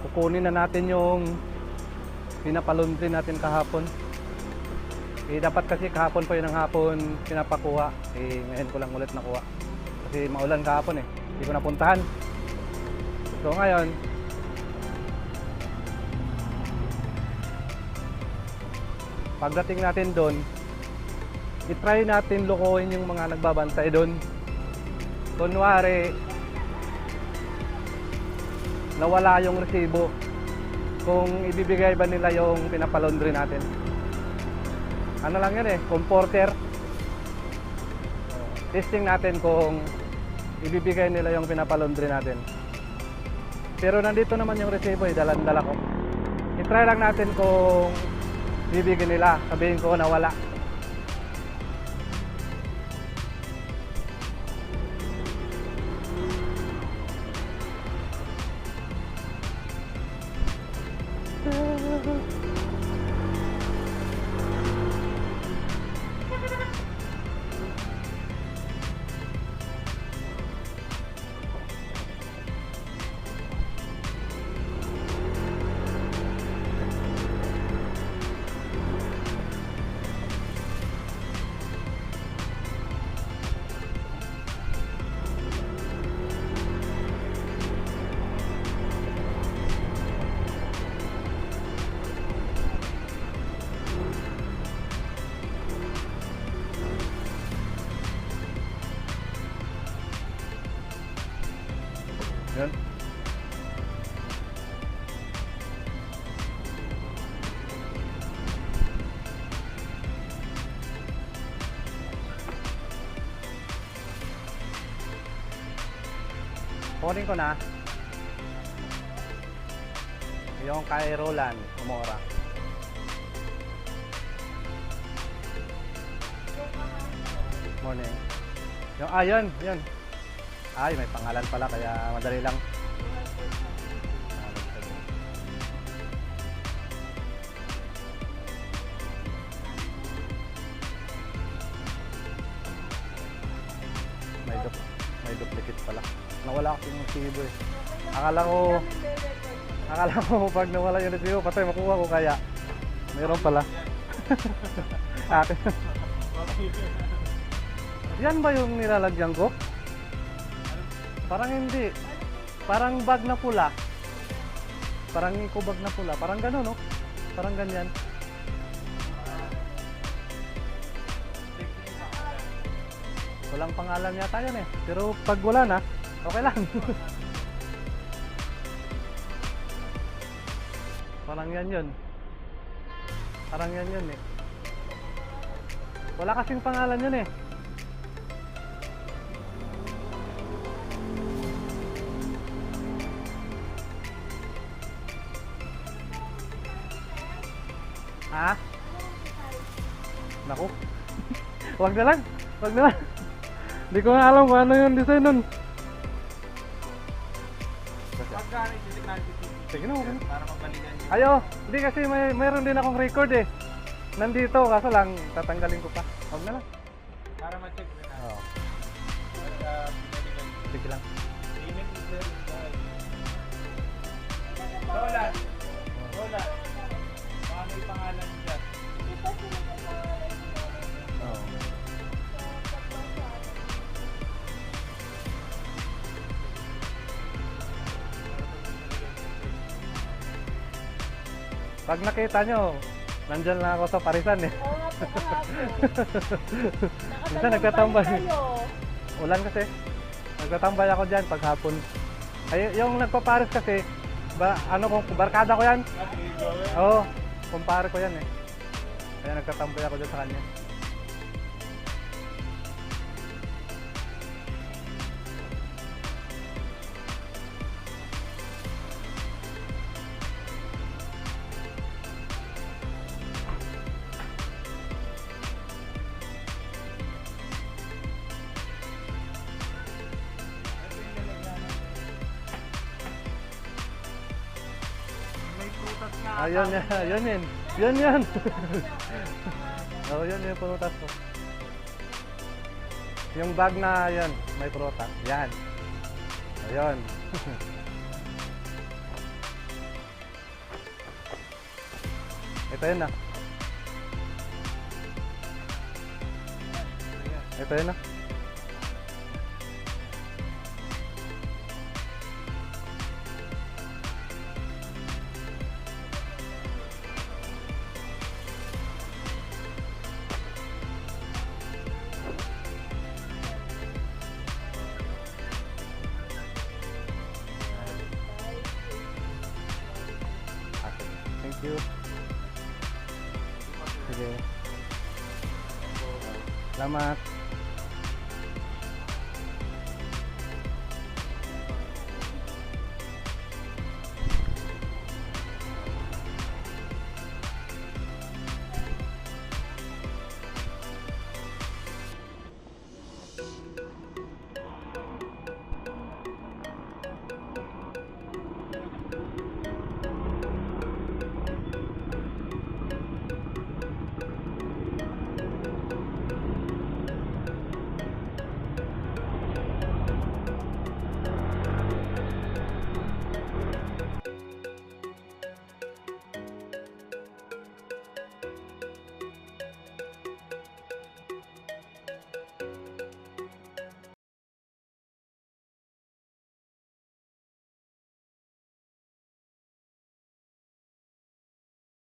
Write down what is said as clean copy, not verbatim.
kukunin na natin yung pinapalundri natin kahapon. Dapat kasi kahapon po yun ang hapon pinapakuha. Ngayon ko lang ulit nakuha. Kasi maulan kahapon hindi ko napuntahan. So ngayon, pagdating natin doon, i-try natin lokohin yung mga nagbabantay doon. Kunwari, nawala yung resibo, kung ibibigay ba nila yung pinapalaundry natin. Ano lang yan comporter. Testing natin kung ibibigay nila yung pinapalaundry natin. Pero nandito naman yung resibo dalan-dala ko. I-try lang natin kung bibigyan nila, sabihin ko nawala. Yun. Kunin ko na yung kay Roland Umora. Morning. Yung yun. Ay, may pangalan pala kaya madali lang. May duplicate pala. Nawala kasi yung resibo Akala ko pag nawala yung resibo, patay makuha ko kaya. Mayroon pala. Akin. Yan ba yung nilalagyan ko? Parang hindi. Parang bag na pula. Parang eco bag na pula. Parang gano'n, no? Parang ganyan. Walang pangalan yata yan Pero pag wala na, okay lang. Parang yan yun. Parang yan yun Wala kasing pangalan yun Ha? Naku. Wag na lang. Hindi ko nga alam kung ano yung design nun. Pagka nag-check natin Sige na, okay. para mabalikan niyo. Ayo, hindi kasi mayroon din akong record Nandito, kaso lang tatanggalin ko pa. Wag na lang. Para ma-check na natin. Oo. Pagka pinalikan niyo. Sige lang. Payment is there. Roland. Paano yung pangalan dyan? Oo. Pag nakita nyo, nandyan lang ako sa parisan Oo nga po kahapon. Minsan nagtatambay. Ulan kasi. Nagtatambay ako dyan pag hapon. Ay, yung nagpapares kasi, barkada ko yan. Oo, kumpare ko yan Kaya nagtatambay ako dyan sa kanya. Ayun yan. Yun yan. Oh, yun yung prutas ko. Yung bag na yan, may prutas. Yan. Ayun. Ito yun na. Ito yun na. Thank you. Sige. Salamat.